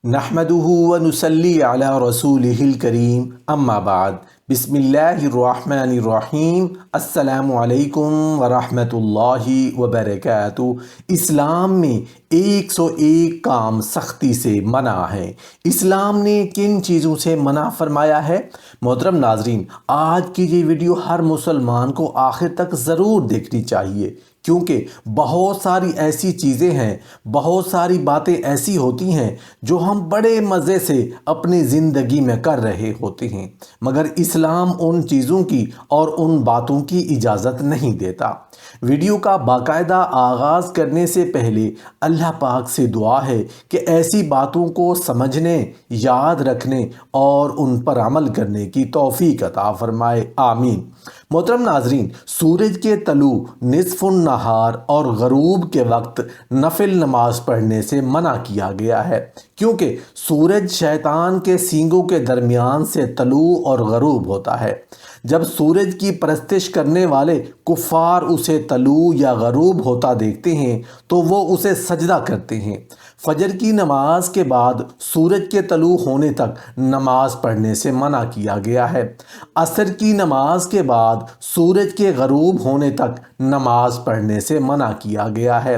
نحمدہ ونصلی علی رسولہ الکریم اما بعد بسم اللہ الرحمن الرحیم السلام علیکم ورحمۃ اللہ وبرکاتہ۔ اسلام میں 101 کام سختی سے منع ہے۔ اسلام نے کن چیزوں سے منع فرمایا ہے؟ محترم ناظرین، آج کی یہ ویڈیو ہر مسلمان کو آخر تک ضرور دیکھنی چاہیے، کیونکہ بہت ساری ایسی چیزیں ہیں، بہت ساری باتیں ایسی ہوتی ہیں جو ہم بڑے مزے سے اپنی زندگی میں کر رہے ہوتے ہیں، مگر اسلام ان چیزوں کی اور ان باتوں کی اجازت نہیں دیتا۔ ویڈیو کا باقاعدہ آغاز کرنے سے پہلے اللہ پاک سے دعا ہے کہ ایسی باتوں کو سمجھنے، یاد رکھنے اور ان پر عمل کرنے کی توفیق عطا فرمائے، آمین۔ محترم ناظرین، سورج کے طلوع، نصف النہار اور غروب کے وقت نفل نماز پڑھنے سے منع کیا گیا ہے، کیونکہ سورج شیطان کے سینگوں کے درمیان سے طلوع اور غروب ہوتا ہے۔ جب سورج کی پرستش کرنے والے کفار اسے طلوع یا غروب ہوتا دیکھتے ہیں تو وہ اسے سجدہ کرتے ہیں۔ فجر کی نماز کے بعد سورج کے طلوع ہونے تک نماز پڑھنے سے منع کیا گیا ہے۔ عصر کی نماز کے بعد سورج کے غروب ہونے تک نماز پڑھنے سے منع کیا گیا ہے۔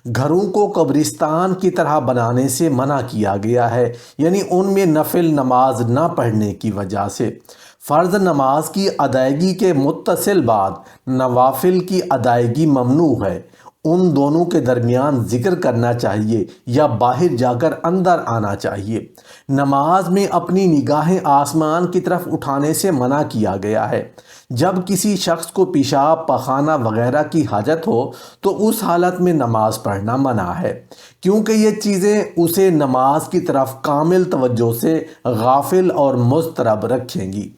گھروں کو قبرستان کی طرح بنانے سے منع کیا گیا ہے، یعنی ان میں نفل نماز نہ پڑھنے کی وجہ سے۔ فرض نماز کی ادائیگی کے متصل بعد نوافل کی ادائیگی ممنوع ہے۔ ان دونوں کے درمیان ذکر کرنا چاہیے یا باہر جا کر اندر آنا چاہیے۔ نماز میں اپنی نگاہیں آسمان کی طرف اٹھانے سے منع کیا گیا ہے۔ جب کسی شخص کو پیشاب، پخانہ وغیرہ کی حاجت ہو تو اس حالت میں نماز پڑھنا منع ہے، کیونکہ یہ چیزیں اسے نماز کی طرف کامل توجہ سے غافل اور مضطرب رکھیں گی۔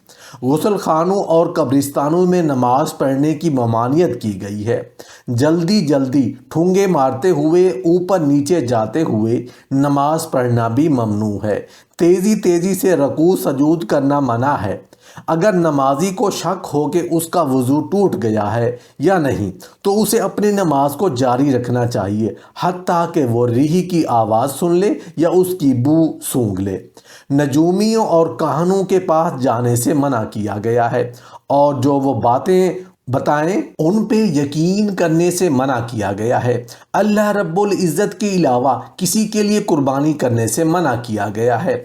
غسل خانوں اور قبرستانوں میں نماز پڑھنے کی ممانعت کی گئی ہے۔ جلدی جلدی ٹھونگے مارتے ہوئے، اوپر نیچے جاتے ہوئے نماز پڑھنا بھی ممنوع ہے۔ تیزی تیزی سے رکوع سجود کرنا منع ہے۔ اگر نمازی کو شک ہو کہ اس کا وضو ٹوٹ گیا ہے یا نہیں تو اسے اپنی نماز کو جاری رکھنا چاہیے، حتیٰ کہ وہ ریحی کی آواز سن لے یا اس کی بو سونگھ لے۔ نجومیوں اور کاہنوں کے پاس جانے سے منع کیا گیا ہے، اور جو وہ باتیں بتائیں ان پہ یقین کرنے سے منع کیا گیا ہے۔ اللہ رب العزت کے علاوہ کسی کے لیے قربانی کرنے سے منع کیا گیا ہے۔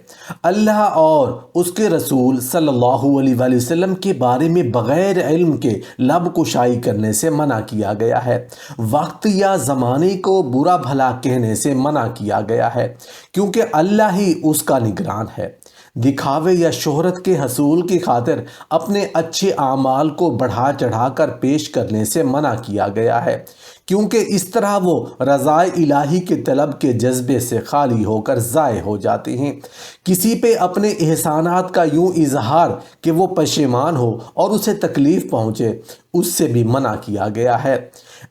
اللہ اور اس کے رسول صلی اللہ علیہ وآلہ وسلم کے بارے میں بغیر علم کے لب کشائی کرنے سے منع کیا گیا ہے۔ وقت یا زمانے کو برا بھلا کہنے سے منع کیا گیا ہے، کیونکہ اللہ ہی اس کا نگران ہے۔ دکھاوے یا شہرت کے حصول کی خاطر اپنے اچھے اعمال کو بڑھا چڑھا کر پیش کرنے سے منع کیا گیا ہے، کیونکہ اس طرح وہ رضائے الہی کے طلب کے جذبے سے خالی ہو کر ضائع ہو جاتے ہیں۔ کسی پہ اپنے احسانات کا یوں اظہار کہ وہ پشیمان ہو اور اسے تکلیف پہنچے، اس سے بھی منع کیا گیا ہے۔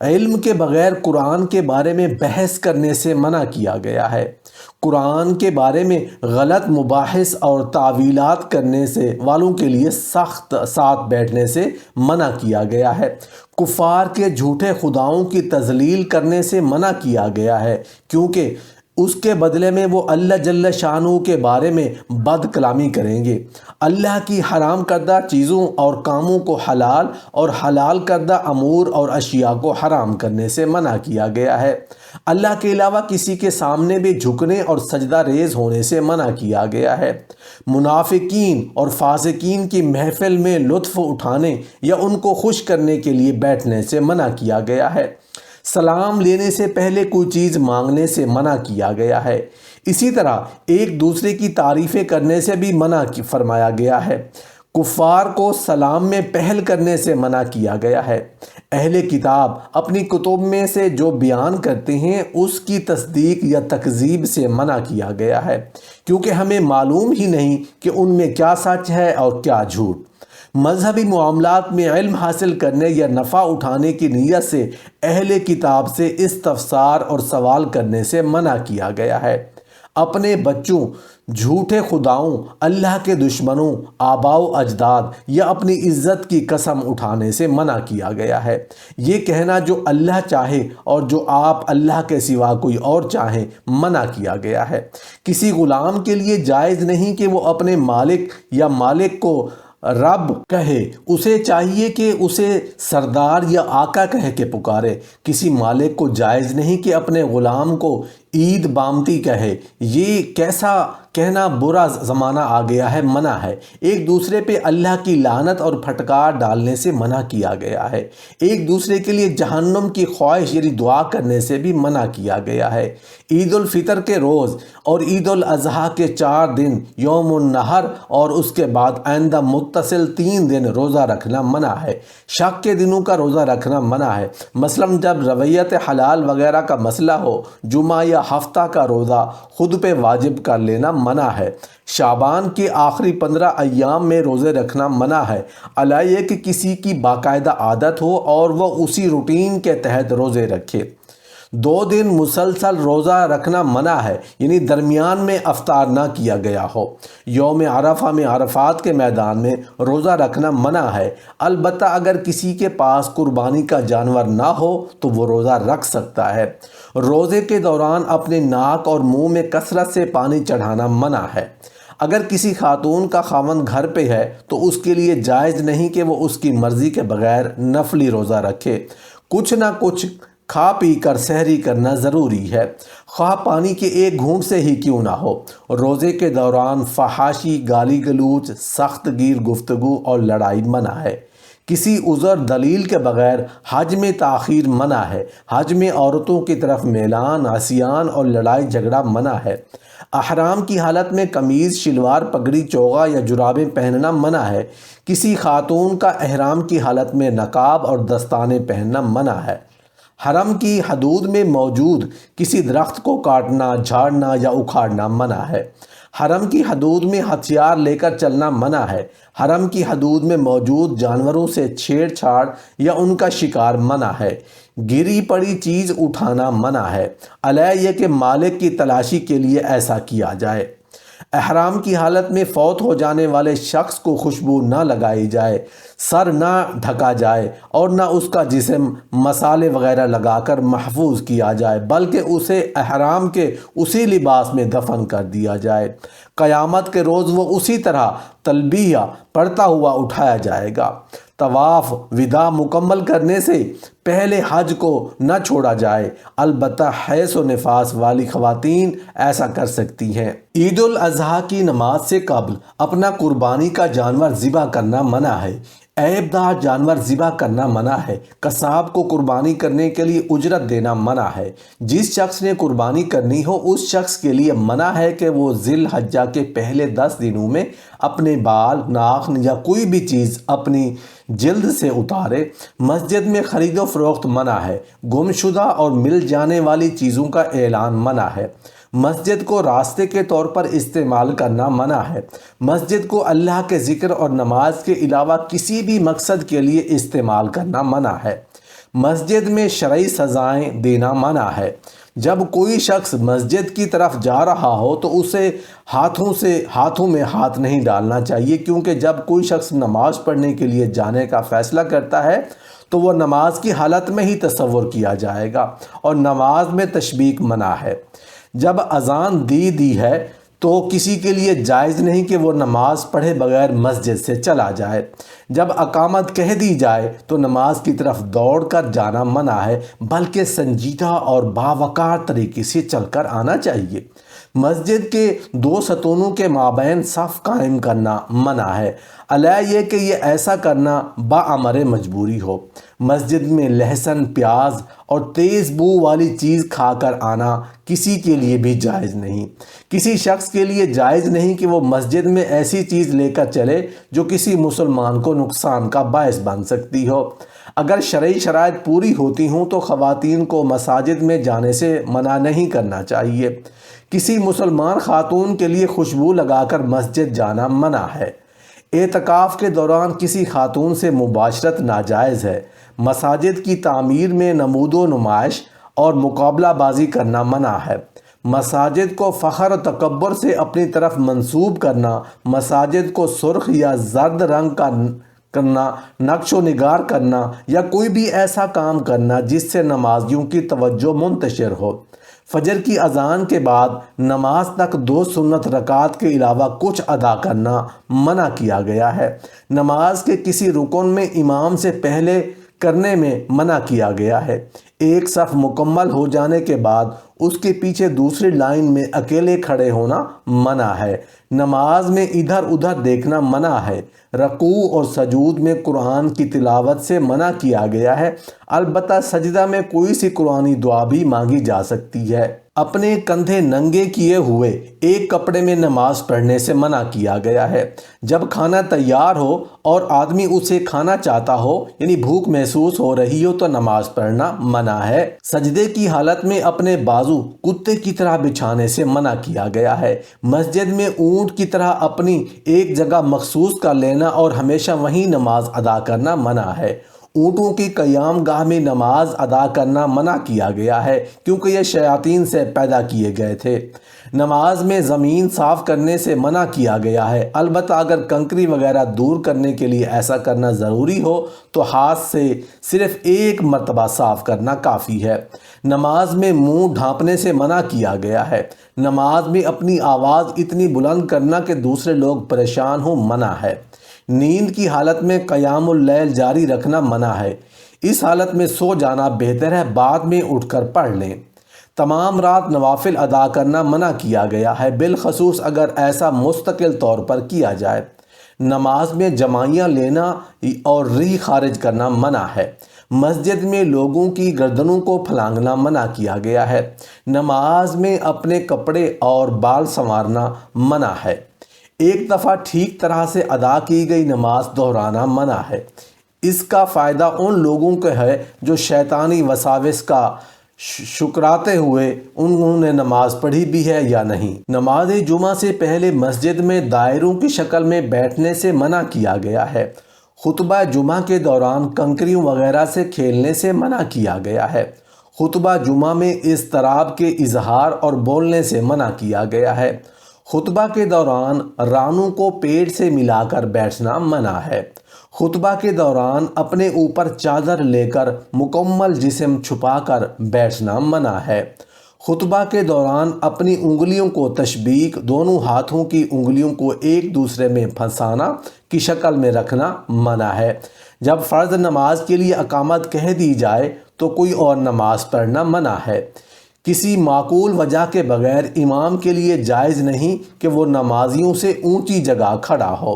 علم کے بغیر قرآن کے بارے میں بحث کرنے سے منع کیا گیا ہے۔ قرآن کے بارے میں غلط مباحث اور تعویلات کرنے سے والوں کے لیے سخت ساتھ بیٹھنے سے منع کیا گیا ہے۔ کفار کے جھوٹے خداؤں کی تذلیل کرنے سے منع کیا گیا ہے، کیونکہ اس کے بدلے میں وہ اللہ جل شانہ کے بارے میں بد کلامی کریں گے۔ اللہ کی حرام کردہ چیزوں اور کاموں کو حلال اور حلال کردہ امور اور اشیاء کو حرام کرنے سے منع کیا گیا ہے۔ اللہ کے علاوہ کسی کے سامنے بھی جھکنے اور سجدہ ریز ہونے سے منع کیا گیا ہے۔ منافقین اور فاسقین کی محفل میں لطف اٹھانے یا ان کو خوش کرنے کے لیے بیٹھنے سے منع کیا گیا ہے۔ سلام لینے سے پہلے کوئی چیز مانگنے سے منع کیا گیا ہے۔ اسی طرح ایک دوسرے کی تعریفیں کرنے سے بھی منع فرمایا گیا ہے۔ کفار کو سلام میں پہل کرنے سے منع کیا گیا ہے۔ اہل کتاب اپنی کتب میں سے جو بیان کرتے ہیں اس کی تصدیق یا تکذیب سے منع کیا گیا ہے، کیونکہ ہمیں معلوم ہی نہیں کہ ان میں کیا سچ ہے اور کیا جھوٹ۔ مذہبی معاملات میں علم حاصل کرنے یا نفع اٹھانے کی نیت سے اہل کتاب سے استفسار اور سوال کرنے سے منع کیا گیا ہے۔ اپنے بچوں، جھوٹے خداؤں، اللہ کے دشمنوں، آباء و اجداد یا اپنی عزت کی قسم اٹھانے سے منع کیا گیا ہے۔ یہ کہنا جو اللہ چاہے اور جو آپ اللہ کے سوا کوئی اور چاہیں منع کیا گیا ہے۔ کسی غلام کے لیے جائز نہیں کہ وہ اپنے مالک یا مالک کو رب کہے، اسے چاہیے کہ اسے سردار یا آقا کہہ کے پکارے۔ کسی مالک کو جائز نہیں کہ اپنے غلام کو عید بامتی کہے۔ یہ کیسا کہنا برا زمانہ آ گیا ہے، منع ہے۔ ایک دوسرے پہ اللہ کی لعنت اور پھٹکار ڈالنے سے منع کیا گیا ہے۔ ایک دوسرے کے لیے جہنم کی خواہش یعنی دعا کرنے سے بھی منع کیا گیا ہے۔ عید الفطر کے روز اور عید الاضحیٰ کے 4 دن یوم النحر اور اس کے بعد آئندہ متصل 3 دن روزہ رکھنا منع ہے۔ شک کے دنوں کا روزہ رکھنا منع ہے۔ مثلاً جب رویت حلال وغیرہ کا مسئلہ ہو، جمعہ یا ہفتہ کا روزہ خود پہ واجب کر لینا منع ہے۔ شعبان کے آخری 15 ایام میں روزے رکھنا منع ہے، علیہ کہ کسی کی باقاعدہ عادت ہو اور وہ اسی روٹین کے تحت روزے رکھے۔ 2 دن مسلسل روزہ رکھنا منع ہے، یعنی درمیان میں افطار نہ کیا گیا ہو۔ یوم عرفہ میں عرفات کے میدان میں روزہ رکھنا منع ہے، البتہ اگر کسی کے پاس قربانی کا جانور نہ ہو تو وہ روزہ رکھ سکتا ہے۔ روزے کے دوران اپنے ناک اور منہ میں کثرت سے پانی چڑھانا منع ہے۔ اگر کسی خاتون کا خاوند گھر پہ ہے تو اس کے لیے جائز نہیں کہ وہ اس کی مرضی کے بغیر نفلی روزہ رکھے۔ کچھ نہ کچھ کھا پی کر سحری کرنا ضروری ہے، خواہ پانی کے ایک گھونٹ سے ہی کیوں نہ ہو۔ روزے کے دوران فحاشی، گالی گلوچ، سخت گیر گفتگو اور لڑائی منع ہے۔ کسی عذر دلیل کے بغیر حج میں تاخیر منع ہے۔ حج میں عورتوں کی طرف میلان، عصیان اور لڑائی جھگڑا منع ہے۔ احرام کی حالت میں قمیض، شلوار، پگڑی، چوغا یا جرابیں پہننا منع ہے۔ کسی خاتون کا احرام کی حالت میں نقاب اور دستانے پہننا منع ہے۔ حرم کی حدود میں موجود کسی درخت کو کاٹنا، جھاڑنا یا اکھاڑنا منع ہے۔ حرم کی حدود میں ہتھیار لے کر چلنا منع ہے۔ حرم کی حدود میں موجود جانوروں سے چھیڑ چھاڑ یا ان کا شکار منع ہے۔ گری پڑی چیز اٹھانا منع ہے، علیہ یہ کہ مالک کی تلاشی کے لیے ایسا کیا جائے۔ احرام کی حالت میں فوت ہو جانے والے شخص کو خوشبو نہ لگائی جائے، سر نہ ڈھکا جائے اور نہ اس کا جسم مسالے وغیرہ لگا کر محفوظ کیا جائے، بلکہ اسے احرام کے اسی لباس میں دفن کر دیا جائے۔ قیامت کے روز وہ اسی طرح تلبیہ پڑھتا ہوا اٹھایا جائے گا۔ طواف وداع مکمل کرنے سے پہلے حج کو نہ چھوڑا جائے، البتہ حیض و نفاس والی خواتین ایسا کر سکتی ہیں۔ عید الاضحیٰ کی نماز سے قبل اپنا قربانی کا جانور ذبح کرنا منع ہے۔ عیب دار جانور ذبح کرنا منع ہے۔ قصاب کو قربانی کرنے کے لیے اجرت دینا منع ہے۔ جس شخص نے قربانی کرنی ہو اس شخص کے لیے منع ہے کہ وہ ذی الحجہ کے پہلے 10 دنوں میں اپنے بال، ناخن یا کوئی بھی چیز اپنی جلد سے اتارے۔ مسجد میں خرید و فروخت منع ہے۔ گم شدہ اور مل جانے والی چیزوں کا اعلان منع ہے۔ مسجد کو راستے کے طور پر استعمال کرنا منع ہے۔ مسجد کو اللہ کے ذکر اور نماز کے علاوہ کسی بھی مقصد کے لیے استعمال کرنا منع ہے۔ مسجد میں شرعی سزائیں دینا منع ہے۔ جب کوئی شخص مسجد کی طرف جا رہا ہو تو اسے ہاتھوں میں ہاتھ نہیں ڈالنا چاہیے، کیونکہ جب کوئی شخص نماز پڑھنے کے لیے جانے کا فیصلہ کرتا ہے تو وہ نماز کی حالت میں ہی تصور کیا جائے گا اور نماز میں تشبیک منع ہے۔ جب اذان دی ہے تو کسی کے لیے جائز نہیں کہ وہ نماز پڑھے بغیر مسجد سے چلا جائے۔ جب اقامت کہہ دی جائے تو نماز کی طرف دوڑ کر جانا منع ہے، بلکہ سنجیدہ اور باوقار طریقے سے چل کر آنا چاہیے۔ مسجد کے 2 ستونوں کے مابین صف قائم کرنا منع ہے، علیہ یہ کہ یہ ایسا کرنا بامر مجبوری ہو۔ مسجد میں لہسن، پیاز اور تیز بو والی چیز کھا کر آنا کسی کے لیے بھی جائز نہیں۔ کسی شخص کے لیے جائز نہیں کہ وہ مسجد میں ایسی چیز لے کر چلے جو کسی مسلمان کو نقصان کا باعث بن سکتی ہو۔ اگر شرعی شرائط پوری ہوتی ہوں تو خواتین کو مساجد میں جانے سے منع نہیں کرنا چاہیے۔ کسی مسلمان خاتون کے لیے خوشبو لگا کر مسجد جانا منع ہے۔ اعتکاف کے دوران کسی خاتون سے مباشرت ناجائز ہے۔ مساجد کی تعمیر میں نمود و نمائش اور مقابلہ بازی کرنا منع ہے۔ مساجد کو فخر و تکبر سے اپنی طرف منسوب کرنا، مساجد کو سرخ یا زرد رنگ کا کرنا، نقش و نگار کرنا یا کوئی بھی ایسا کام کرنا جس سے نمازیوں کی توجہ منتشر ہو۔ فجر کی اذان کے بعد نماز تک 2 سنت رکعات کے علاوہ کچھ ادا کرنا منع کیا گیا ہے۔ نماز کے کسی رکن میں امام سے پہلے کرنے میں منع کیا گیا ہے۔ ایک صف مکمل ہو جانے کے بعد اس کے پیچھے دوسری لائن میں اکیلے کھڑے ہونا منع ہے۔ نماز میں ادھر ادھر دیکھنا منع ہے۔ رکوع اور سجود میں قرآن کی تلاوت سے منع کیا گیا ہے، البتہ سجدہ میں کوئی سی قرآنی دعا بھی مانگی جا سکتی ہے۔ اپنے کندھے ننگے کیے ہوئے ایک کپڑے میں نماز پڑھنے سے منع کیا گیا ہے۔ جب کھانا تیار ہو اور آدمی اسے کھانا چاہتا ہو، یعنی بھوک محسوس ہو رہی ہو، تو نماز پڑھنا منع ہے۔ سجدے کی حالت میں اپنے بازو کتے کی طرح بچھانے سے منع کیا گیا ہے۔ مسجد میں اونٹ کی طرح اپنی ایک جگہ مخصوص کر لینا اور ہمیشہ وہیں نماز ادا کرنا منع ہے۔ اونٹوں کی قیام گاہ میں نماز ادا کرنا منع کیا گیا ہے کیونکہ یہ شیاطین سے پیدا کیے گئے تھے۔ نماز میں زمین صاف کرنے سے منع کیا گیا ہے، البتہ اگر کنکری وغیرہ دور کرنے کے لیے ایسا کرنا ضروری ہو تو ہاتھ سے صرف ایک مرتبہ صاف کرنا کافی ہے۔ نماز میں منہ ڈھانپنے سے منع کیا گیا ہے۔ نماز میں اپنی آواز اتنی بلند کرنا کہ دوسرے لوگ پریشان ہوں منع ہے۔ نیند کی حالت میں قیام اللیل جاری رکھنا منع ہے۔ اس حالت میں سو جانا بہتر ہے، بعد میں اٹھ کر پڑھ لیں۔ تمام رات نوافل ادا کرنا منع کیا گیا ہے، بالخصوص اگر ایسا مستقل طور پر کیا جائے۔ نماز میں جمائیاں لینا اور ریح خارج کرنا منع ہے۔ مسجد میں لوگوں کی گردنوں کو پھلانگنا منع کیا گیا ہے۔ نماز میں اپنے کپڑے اور بال سنوارنا منع ہے۔ ایک دفعہ ٹھیک طرح سے ادا کی گئی نماز دہرانا منع ہے۔ اس کا فائدہ ان لوگوں کو ہے جو شیطانی وساوس کا شکراتے ہوئے انہوں نے نماز پڑھی بھی ہے یا نہیں۔ نماز جمعہ سے پہلے مسجد میں دائروں کی شکل میں بیٹھنے سے منع کیا گیا ہے۔ خطبہ جمعہ کے دوران کنکریوں وغیرہ سے کھیلنے سے منع کیا گیا ہے۔ خطبہ جمعہ میں اضطراب کے اظہار اور بولنے سے منع کیا گیا ہے۔ خطبہ کے دوران رانوں کو پیٹ سے ملا کر بیٹھنا منع ہے۔ خطبہ کے دوران اپنے اوپر چادر لے کر مکمل جسم چھپا کر بیٹھنا منع ہے۔ خطبہ کے دوران اپنی انگلیوں کو تشبیک، دونوں ہاتھوں کی انگلیوں کو ایک دوسرے میں پھنسانا کی شکل میں رکھنا منع ہے۔ جب فرض نماز کے لیے اقامت کہہ دی جائے تو کوئی اور نماز پڑھنا منع ہے۔ کسی معقول وجہ کے بغیر امام کے لیے جائز نہیں کہ وہ نمازیوں سے اونچی جگہ کھڑا ہو۔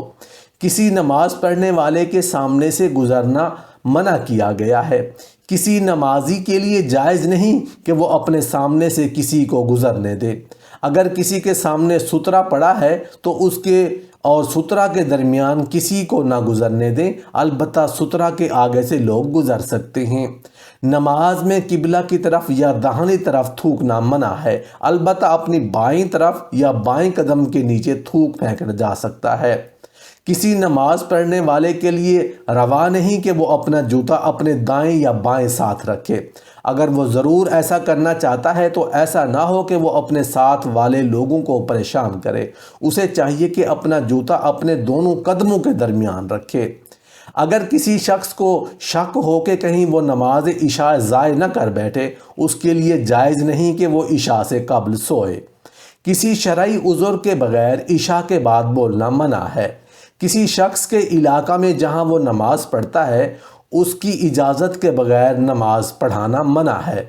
کسی نماز پڑھنے والے کے سامنے سے گزرنا منع کیا گیا ہے۔ کسی نمازی کے لیے جائز نہیں کہ وہ اپنے سامنے سے کسی کو گزرنے دے۔ اگر کسی کے سامنے سترہ پڑا ہے تو اس کے اور سترہ کے درمیان کسی کو نہ گزرنے دیں، البتہ سترہ کے آگے سے لوگ گزر سکتے ہیں۔ نماز میں قبلہ کی طرف یا داہنی طرف تھوکنا منع ہے، البتہ اپنی بائیں طرف یا بائیں قدم کے نیچے تھوک پھینکا جا سکتا ہے۔ کسی نماز پڑھنے والے کے لیے روا نہیں کہ وہ اپنا جوتا اپنے دائیں یا بائیں ساتھ رکھے۔ اگر وہ ضرور ایسا کرنا چاہتا ہے تو ایسا نہ ہو کہ وہ اپنے ساتھ والے لوگوں کو پریشان کرے۔ اسے چاہیے کہ اپنا جوتا اپنے دونوں قدموں کے درمیان رکھے۔ اگر کسی شخص کو شک ہو کہ کہیں وہ نماز عشاء ضائع نہ کر بیٹھے، اس کے لیے جائز نہیں کہ وہ عشاء سے قبل سوئے۔ کسی شرعی عذر کے بغیر عشاء کے بعد بولنا منع ہے۔ کسی شخص کے علاقہ میں جہاں وہ نماز پڑھتا ہے اس کی اجازت کے بغیر نماز پڑھانا منع ہے۔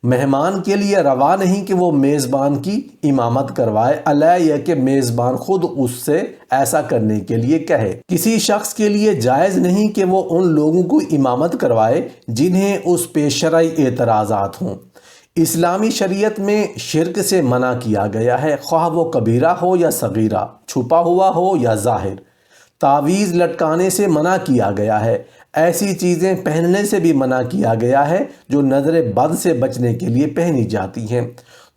مہمان کے لیے روا نہیں کہ وہ میزبان کی امامت کروائے، علیہ یہ کہ میزبان خود اس سے ایسا کرنے کے لیے کہے۔ کسی شخص کے لیے جائز نہیں کہ وہ ان لوگوں کو امامت کروائے جنہیں اس پہ شرعی اعتراضات ہوں۔ اسلامی شریعت میں شرک سے منع کیا گیا ہے، خواہ وہ کبیرہ ہو یا صغیرہ، چھپا ہوا ہو یا ظاہر۔ تعویذ لٹکانے سے منع کیا گیا ہے۔ ایسی چیزیں پہننے سے بھی منع کیا گیا ہے جو نظر بد سے بچنے کے لیے پہنی جاتی ہیں۔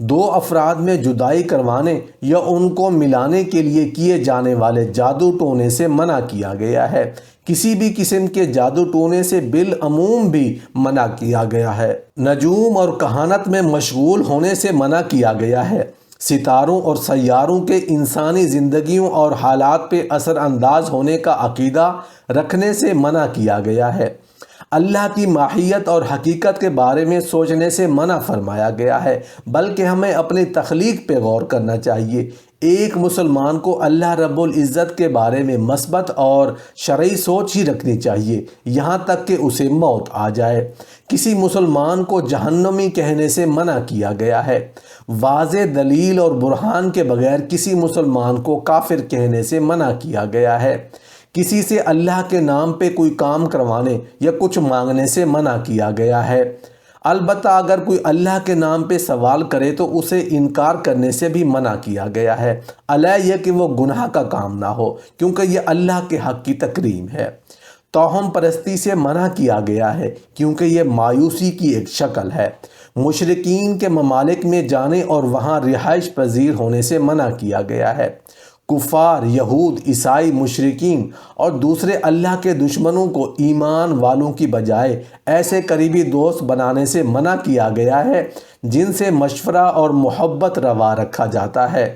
دو افراد میں جدائی کروانے یا ان کو ملانے کے لیے کیے جانے والے جادو ٹونے سے منع کیا گیا ہے۔ کسی بھی قسم کے جادو ٹونے سے بالعموم بھی منع کیا گیا ہے۔ نجوم اور کہانت میں مشغول ہونے سے منع کیا گیا ہے۔ ستاروں اور سیاروں کے انسانی زندگیوں اور حالات پہ اثر انداز ہونے کا عقیدہ رکھنے سے منع کیا گیا ہے۔ اللہ کی ماہیت اور حقیقت کے بارے میں سوچنے سے منع فرمایا گیا ہے، بلکہ ہمیں اپنی تخلیق پہ غور کرنا چاہیے۔ ایک مسلمان کو اللہ رب العزت کے بارے میں مثبت اور شرعی سوچ ہی رکھنی چاہیے، یہاں تک کہ اسے موت آ جائے۔ کسی مسلمان کو جہنمی کہنے سے منع کیا گیا ہے۔ واضح دلیل اور برہان کے بغیر کسی مسلمان کو کافر کہنے سے منع کیا گیا ہے۔ کسی سے اللہ کے نام پہ کوئی کام کروانے یا کچھ مانگنے سے منع کیا گیا ہے۔ البتہ اگر کوئی اللہ کے نام پہ سوال کرے تو اسے انکار کرنے سے بھی منع کیا گیا ہے، علیہ یہ کہ وہ گناہ کا کام نہ ہو، کیونکہ یہ اللہ کے حق کی تکریم ہے۔ توہم پرستی سے منع کیا گیا ہے، کیونکہ یہ مایوسی کی ایک شکل ہے۔ مشرکین کے ممالک میں جانے اور وہاں رہائش پذیر ہونے سے منع کیا گیا ہے۔ کفار، یہود، عیسائی، مشرکین اور دوسرے اللہ کے دشمنوں کو ایمان والوں کی بجائے ایسے قریبی دوست بنانے سے منع کیا گیا ہے جن سے مشورہ اور محبت روا رکھا جاتا ہے۔